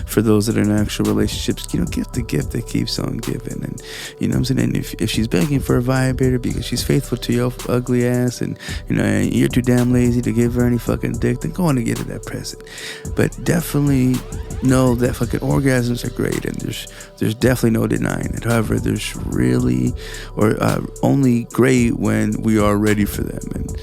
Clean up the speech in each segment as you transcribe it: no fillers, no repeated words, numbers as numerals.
for those that are in actual relationships, give the gift that keeps on giving. And you know what I'm saying? And if she's begging for a vibrator because she's faithful to your ugly ass, and you're too damn lazy to give her any fucking dick, then go on and get her that present. But definitely know that fucking orgasms are great, and there's definitely no denying it. However, there's really only great when we are ready for them, and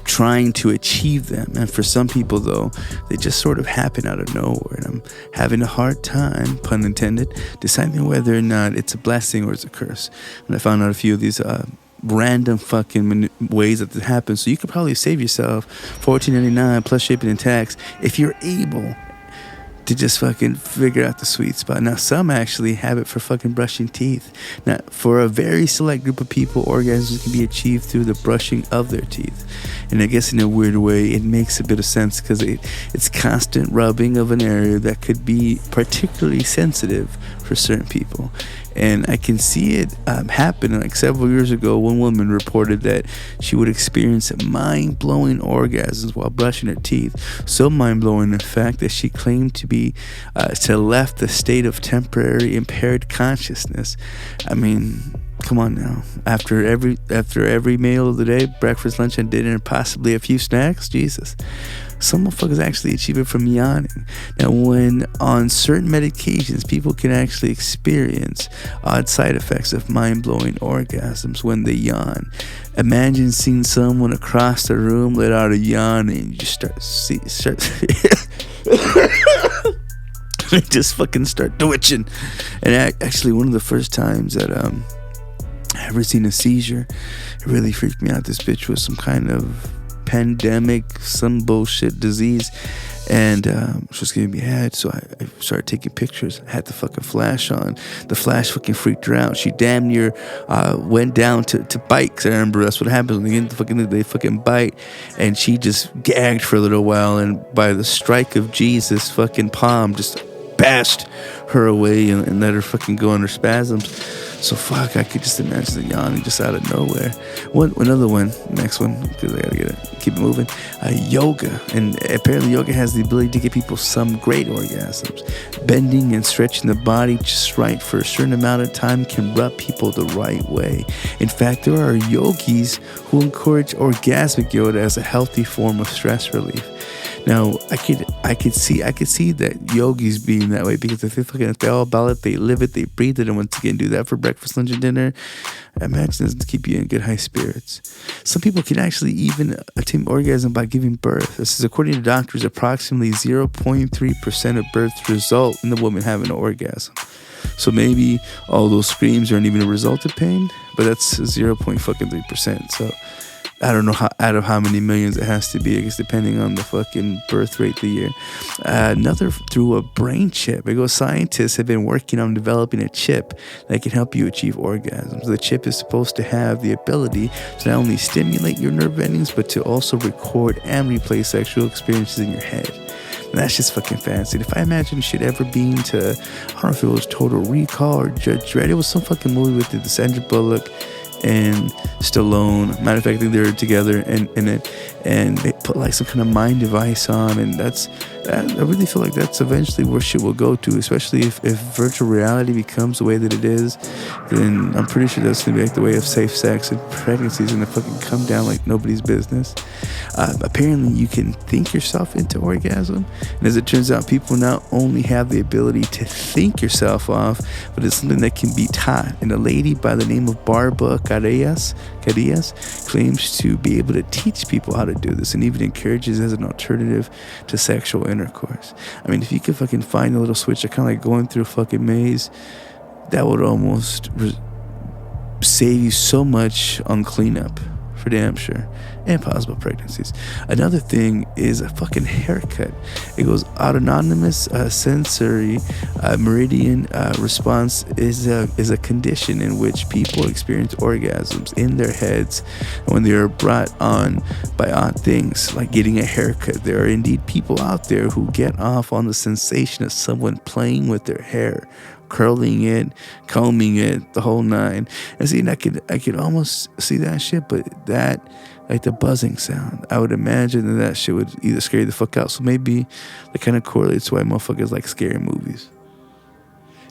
trying to achieve them. And for some people, though, they just sort of happen out of nowhere, and I'm having a hard time, pun intended, deciding whether or not it's a blessing or it's a curse. And I found out a few of these random fucking ways that happens. So you could probably save yourself $14.99 plus shipping and tax if you're able to just fucking figure out the sweet spot. Now, some actually have it for fucking brushing teeth. Now, for a very select group of people, orgasms can be achieved through the brushing of their teeth. And I guess in a weird way, it makes a bit of sense because it's constant rubbing of an area that could be particularly sensitive for certain people. And I can see it happen. Like several years ago, one woman reported that she would experience mind-blowing orgasms while brushing her teeth. So mind-blowing, in fact, that she claimed to left the state of temporary impaired consciousness. I mean, come on now. After every meal of the day, breakfast, lunch, and dinner, and possibly a few snacks, Jesus. Some motherfuckers actually achieve it from yawning. Now, when on certain medications, people can actually experience odd side effects of mind-blowing orgasms when they yawn. Imagine seeing someone across the room let out a yawn, and you just start they just fucking start twitching. And actually, one of the first times that I ever seen a seizure, it really freaked me out. This bitch was some kind of pandemic, some bullshit disease, and she was giving me head. So I started taking pictures. I had the fucking flash on. The flash fucking freaked her out. She damn near went down to bite, because I remember that's what happens when they fucking bite. And she just gagged for a little while, and by the strike of Jesus' fucking palm, just bashed her away and let her fucking go under spasms. So fuck, I could just imagine the yawning just out of nowhere. Another one, next one, because I gotta keep it moving. Yoga, and apparently yoga has the ability to give people some great orgasms. Bending and stretching the body just right for a certain amount of time can rub people the right way. In fact, there are yogis who encourage orgasmic yoga as a healthy form of stress relief. Now, I could see that yogis being that way, because if they're all about it, they live it, they breathe it, and once again do that for breakfast, lunch, and dinner, I imagine it's to keep you in good high spirits. Some people can actually even attain orgasm by giving birth. This is according to doctors. Approximately 0.3% of births result in the woman having an orgasm. So maybe all those screams aren't even a result of pain, but that's 0.3%. So I don't know out of how many millions it has to be, I guess, depending on the fucking birth rate of the year. Another through a brain chip. It goes, scientists have been working on developing a chip that can help you achieve orgasms. The chip is supposed to have the ability to not only stimulate your nerve endings, but to also record and replay sexual experiences in your head. And that's just fucking fancy. If I imagine shit ever being to, I don't know if it was Total Recall or Judge Dredd. It was some fucking movie with the Sandra Bullock and Stallone. Matter of fact, I think they were together in it, and they put like some kind of mind device on, and I really feel like that's eventually where shit will go to, especially if virtual reality becomes the way that it is. Then I'm pretty sure that's gonna be like the way of safe sex, and pregnancy's gonna fucking come down like nobody's business. Apparently you can think yourself into orgasm, and as it turns out, people not only have the ability to think yourself off, but it's something that can be taught. And a lady by the name of Barbara Carillas claims to be able to teach people how to do this, and even encourages as an alternative to sexual intercourse. I mean, if you could fucking find a little switch, kind of like going through a fucking maze, that would almost save you so much on cleanup, for damn sure, and possible pregnancies. Another thing is a fucking haircut. It goes, autonomous sensory meridian response is a condition in which people experience orgasms in their heads when they are brought on by odd things like getting a haircut. There are indeed people out there who get off on the sensation of someone playing with their hair, curling it, combing it, the whole nine. And see, I could almost see that shit, but that like the buzzing sound. I would imagine that shit would either scare you the fuck out. So maybe that kind of correlates to why motherfuckers like scary movies.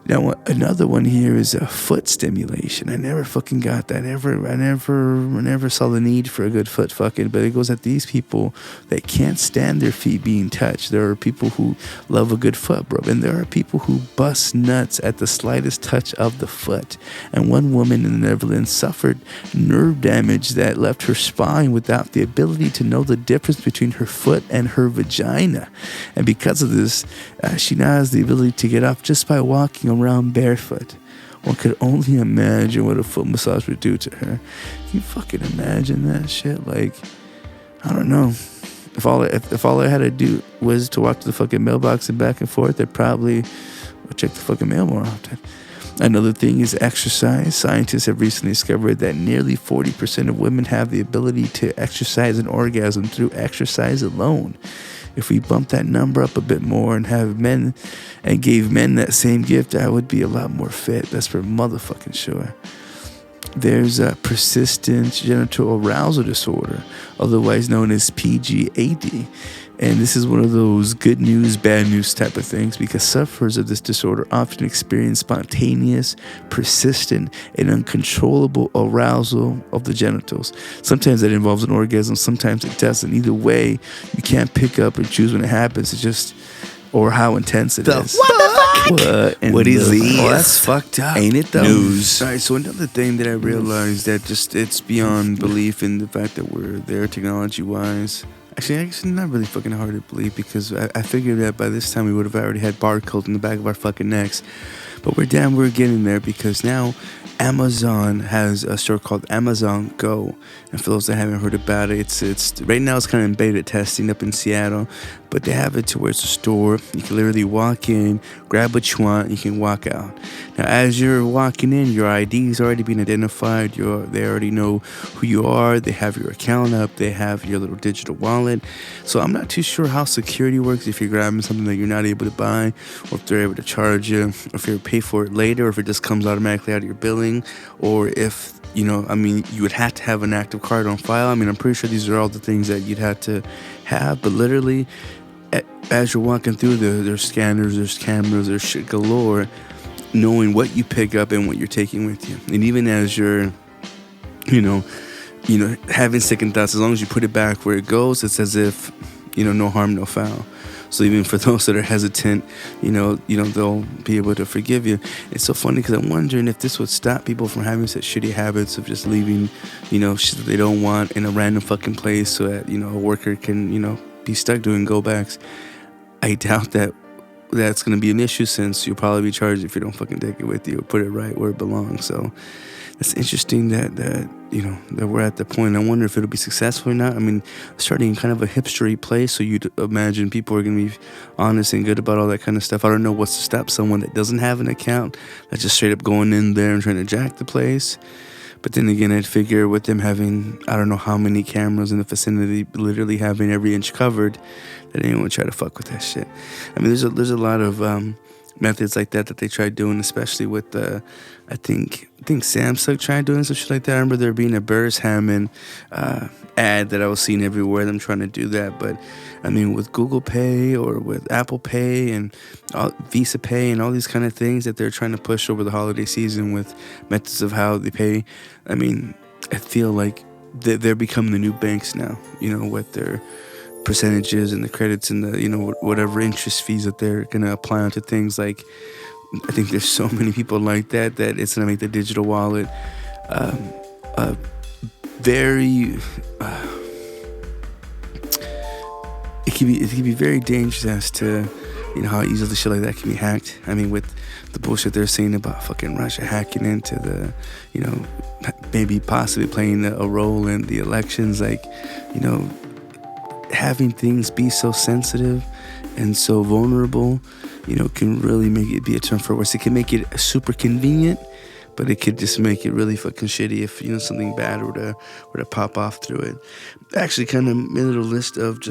Now, another one here is foot stimulation. I never fucking got that. I never saw the need for a good foot fucking. But it goes at these people that can't stand their feet being touched. There are people who love a good foot rub, and there are people who bust nuts at the slightest touch of the foot. And one woman in the Netherlands suffered nerve damage that left her spine without the ability to know the difference between her foot and her vagina. And because of this, she now has the ability to get up just by walking around barefoot. One could only imagine what a foot massage would do to her. Can you fucking imagine that shit? Like, I don't know. If all I had to do was to walk to the fucking mailbox and back and forth, I'd probably check the fucking mail more often. Another thing is exercise. Scientists have recently discovered that nearly 40% of women have the ability to exercise an orgasm through exercise alone. If we bump that number up a bit more and gave men that same gift, I would be a lot more fit. That's for motherfucking sure. There's a persistent genital arousal disorder, otherwise known as PGAD. And this is one of those good news, bad news type of things, because sufferers of this disorder often experience spontaneous, persistent, and uncontrollable arousal of the genitals. Sometimes that involves an orgasm, sometimes it doesn't. Either way, you can't pick up and choose when it happens. It's just, or how intense it is. What the fuck? What is this? That's fucked up. Ain't it though? News. All right, so another thing that I realized that just, it's beyond belief in the fact that we're there technology-wise. Actually, not really fucking hard to believe, because I figured that by this time we would have already had barcodes in the back of our fucking necks. But we're getting there, because now Amazon has a store called Amazon Go. And for those that haven't heard about it, it's right now it's kind of in beta testing up in Seattle, but they have it to where it's a store. You can literally walk in, grab what you want, and you can walk out. Now, as you're walking in, your ID is already being identified. They already know who you are. They have your account up. They have your little digital wallet. So I'm not too sure how security works, if you're grabbing something that you're not able to buy, or if they're able to charge you, or if you're pay for it later, or if it just comes automatically out of your billing, or if, you would have to have an active card on file. I'm pretty sure these are all the things that you'd have to have, but literally, as you're walking through, there's scanners, there's cameras, there's shit galore, knowing what you pick up and what you're taking with you. And even as you're, having second thoughts, as long as you put it back where it goes, it's as if, no harm, no foul. So even for those that are hesitant, they'll be able to forgive you. It's so funny, because I'm wondering if this would stop people from having such shitty habits of just leaving, shit that they don't want in a random fucking place, so that, a worker can, be stuck doing go-backs. I doubt that that's going to be an issue, since you'll probably be charged if you don't fucking take it with you or put it right where it belongs. So it's interesting that we're at the point. I wonder if it'll be successful or not. Starting in kind of a hipstery place, so you'd imagine people are going to be honest and good about all that kind of stuff. I don't know what's to stop someone that doesn't have an account, that's just straight up going in there and trying to jack the place. But then again, I'd figure with them having, I don't know how many cameras in the vicinity, literally having every inch covered, that anyone would try to fuck with that shit. There's a lot of methods like that they tried doing, especially with I think Samsung tried doing some shit like that. I remember there being a Burris Hammond ad that I was seeing everywhere, them trying to do that. But with Google Pay or with Apple Pay and Visa Pay and all these kind of things that they're trying to push over the holiday season with methods of how they pay, I feel like they're becoming the new banks now, with their percentages and the credits and the, whatever interest fees that they're going to apply onto things. Like, I think there's so many people like that it's going to make the digital wallet very it can be very dangerous as to how easily shit like that can be hacked. With the bullshit they're saying about fucking Russia hacking into the maybe possibly playing a role in the elections, having things be so sensitive and so vulnerable, can really make it be a turn for worse. It can make it super convenient, but it could just make it really fucking shitty if something bad were to pop off through it. Actually, kind of made a little list of just